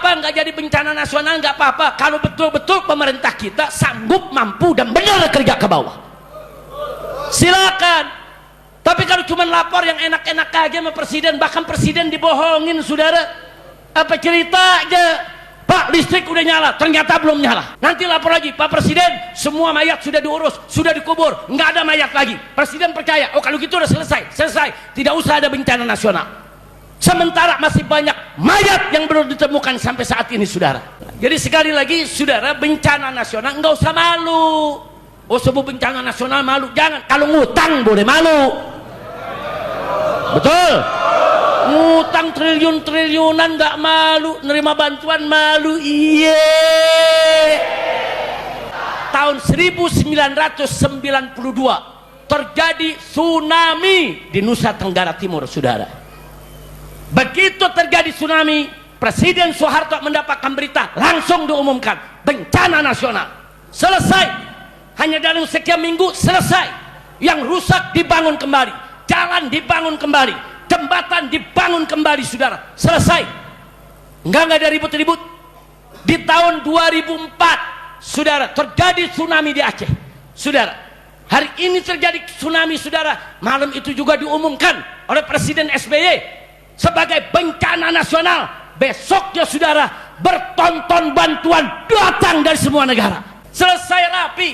apa-apa, nggak jadi bencana nasional nggak apa-apa kalau betul-betul pemerintah kita sanggup, mampu, dan benar kerja ke bawah. Silakan. Tapi kalau cuma lapor yang enak-enak aja sama presiden, bahkan presiden dibohongin, saudara. Apa cerita aja, Pak, listrik udah nyala, ternyata belum nyala. Nanti lapor lagi, Pak Presiden, semua mayat sudah diurus, sudah dikubur, nggak ada mayat lagi. Presiden percaya, oh kalau gitu udah selesai, tidak usah ada bencana nasional. Sementara masih banyak mayat yang belum ditemukan sampai saat ini, saudara. Jadi sekali lagi, saudara, bencana nasional nggak usah malu. Oh, sebut bencana nasional malu, jangan. Kalau ngutang boleh malu, betul. Ngutang triliun-triliunan nggak malu, nerima bantuan malu. Iya. Tahun 1992 terjadi tsunami di Nusa Tenggara Timur, saudara. Begitu terjadi tsunami, Presiden Soeharto mendapatkan berita, langsung diumumkan bencana nasional. Selesai. Hanya dalam sekian minggu selesai. Yang rusak dibangun kembali, jalan dibangun kembali, jembatan dibangun kembali, saudara. Selesai. Enggak ada ribut-ribut. Di tahun 2004, saudara, terjadi tsunami di Aceh, saudara. Hari ini terjadi tsunami, saudara. Malam itu juga diumumkan oleh Presiden SBY sebagai bencana nasional. Besoknya, saudara, bertonton bantuan datang dari semua negara. Selesai rapi.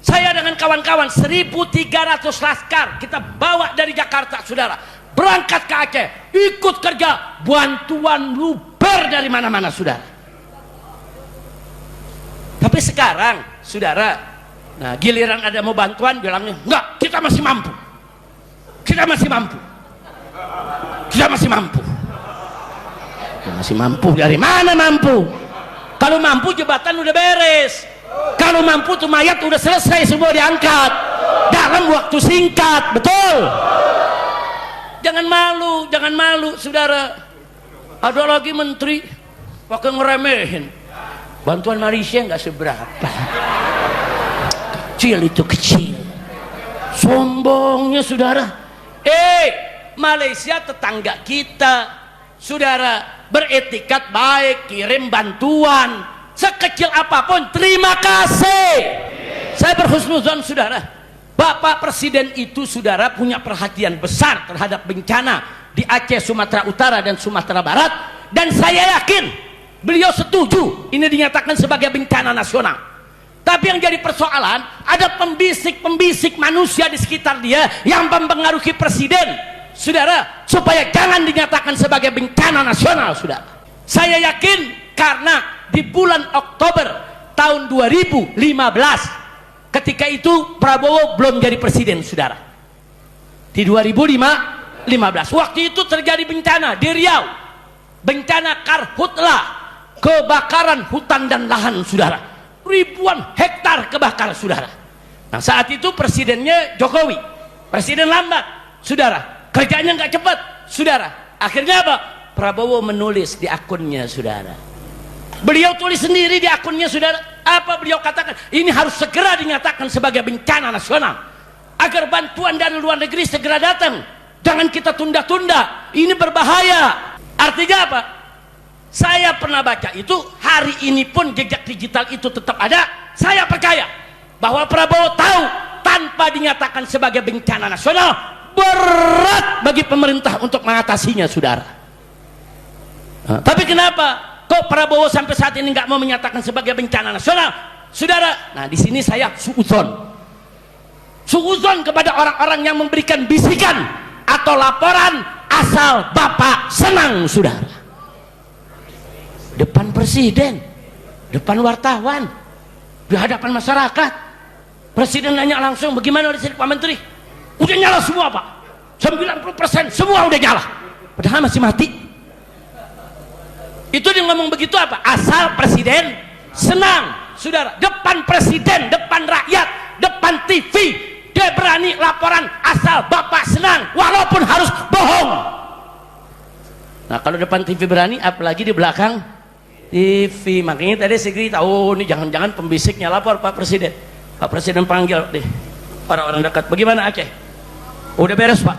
Saya dengan kawan-kawan 1.300 laskar kita bawa dari Jakarta, saudara, berangkat ke Aceh, ikut kerja, bantuan luber dari mana-mana, saudara. Tapi sekarang, saudara, nah giliran ada mau bantuan bilangnya enggak, kita masih mampu, kita masih mampu, kita masih mampu. Masih mampu dari mana mampu? Kalau mampu jembatan udah beres. Kalau mampu tuh mayat udah selesai semua diangkat dalam waktu singkat, betul. Jangan malu, saudara. Ada lagi menteri pakai ngeremehin. Bantuan Malaysia nggak seberapa, kecil itu, kecil. Sombongnya, saudara. Malaysia tetangga kita, saudara, beretikat baik, kirim bantuan sekecil apapun, terima kasih. Saya berhusnuzon, saudara. Bapak Presiden itu, saudara, punya perhatian besar terhadap bencana di Aceh, Sumatera Utara, dan Sumatera Barat. Dan saya yakin beliau setuju ini dinyatakan sebagai bencana nasional. Tapi yang jadi persoalan, ada pembisik-pembisik manusia di sekitar dia yang mempengaruhi Presiden, saudara, supaya jangan dinyatakan sebagai bencana nasional, saudara. Saya yakin karena di bulan Oktober tahun 2015, ketika itu Prabowo belum jadi presiden, saudara. Di 2015, waktu itu terjadi bencana di Riau, bencana karhutla, kebakaran hutan dan lahan, saudara. Ribuan hektar kebakar, saudara. Nah, saat itu presidennya Jokowi, presiden lambat, saudara. Kerjanya nggak cepat, saudara. Akhirnya apa? Prabowo menulis di akunnya, saudara. Beliau tulis sendiri di akunnya, saudara. Apa beliau katakan? Ini harus segera dinyatakan sebagai bencana nasional agar bantuan dari luar negeri segera datang. Jangan kita tunda-tunda. Ini berbahaya. Artinya apa? Saya pernah baca itu, hari ini pun jejak digital itu tetap ada. Saya percaya bahwa Prabowo tahu tanpa dinyatakan sebagai bencana nasional berat bagi pemerintah untuk mengatasinya, saudara. Tapi kenapa kok Prabowo sampai saat ini nggak mau menyatakan sebagai bencana nasional, saudara? Nah, di sini saya suuzon kepada orang-orang yang memberikan bisikan atau laporan asal Bapak senang, saudara. Depan presiden, depan wartawan, di hadapan masyarakat, presiden nanya langsung, bagaimana listrik Pak Menteri? Udah nyala semua, Pak. 90% semua udah nyala, padahal masih mati. Itu dia ngomong begitu apa? Asal presiden senang, saudara. Depan presiden, depan rakyat, depan TV, dia berani laporan asal Bapak senang, walaupun harus bohong. Nah, kalau depan TV berani, apalagi di belakang TV. Makanya tadi saya kira, oh ini jangan-jangan pembisiknya lapor Pak Presiden. Pak Presiden panggil deh orang-orang dekat. Bagaimana Aceh? Udah beres, Pak.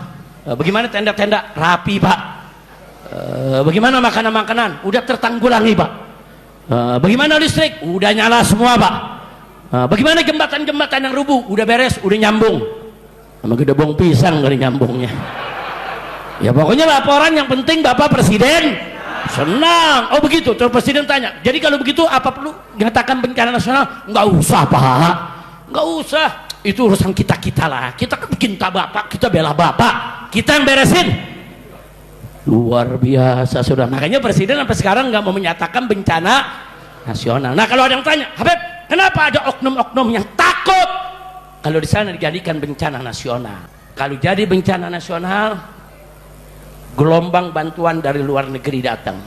Bagaimana tenda-tenda? Rapi, Pak. Bagaimana makanan-makanan? Udah tertanggulangi, Pak. Bagaimana listrik? Udah nyala semua, Pak. Bagaimana jembatan-jembatan yang rubuh? Udah beres, udah nyambung. Sama gedebong pisang dari nyambungnya. Ya pokoknya laporan yang penting Bapak Presiden senang. Oh begitu. Terus Presiden tanya, jadi kalau begitu apa perlu nyatakan bencana nasional? Nggak usah, Pak. Nggak usah. Itu urusan kita-kita lah. Kita kan cinta Bapak, kita bela Bapak, kita yang beresin. Luar biasa sudah. Makanya Presiden sampai sekarang nggak mau menyatakan bencana nasional. Nah kalau ada yang tanya, Habib, kenapa ada oknum-oknum yang takut kalau di sana dijadikan bencana nasional? Kalau jadi bencana nasional, gelombang bantuan dari luar negeri datang.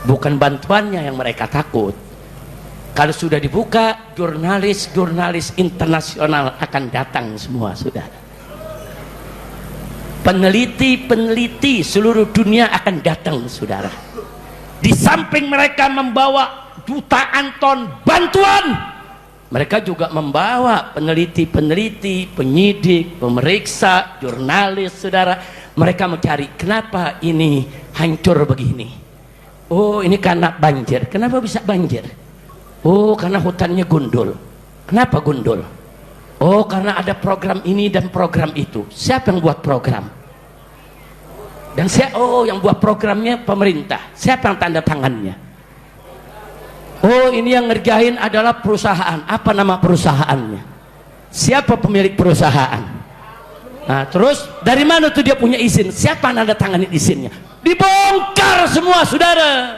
Bukan bantuannya yang mereka takut. Kalau sudah dibuka, jurnalis-jurnalis internasional akan datang semua, saudara. Peneliti-peneliti seluruh dunia akan datang, saudara. Di samping mereka membawa jutaan ton bantuan, mereka juga membawa peneliti-peneliti, penyidik, pemeriksa, jurnalis, saudara. Mereka mencari kenapa ini hancur begini. Oh ini karena banjir. Kenapa bisa banjir? Oh karena hutannya gundul. Kenapa gundul? Oh karena ada program ini dan program itu. Siapa yang buat program? Dan oh yang buat programnya pemerintah. Siapa yang tanda tangannya? Oh ini yang ngerjain adalah perusahaan. Apa nama perusahaannya? Siapa pemilik perusahaan? Nah terus dari mana tuh dia punya izin? Siapa nanda tanganin izinnya? Dibongkar semua, saudara.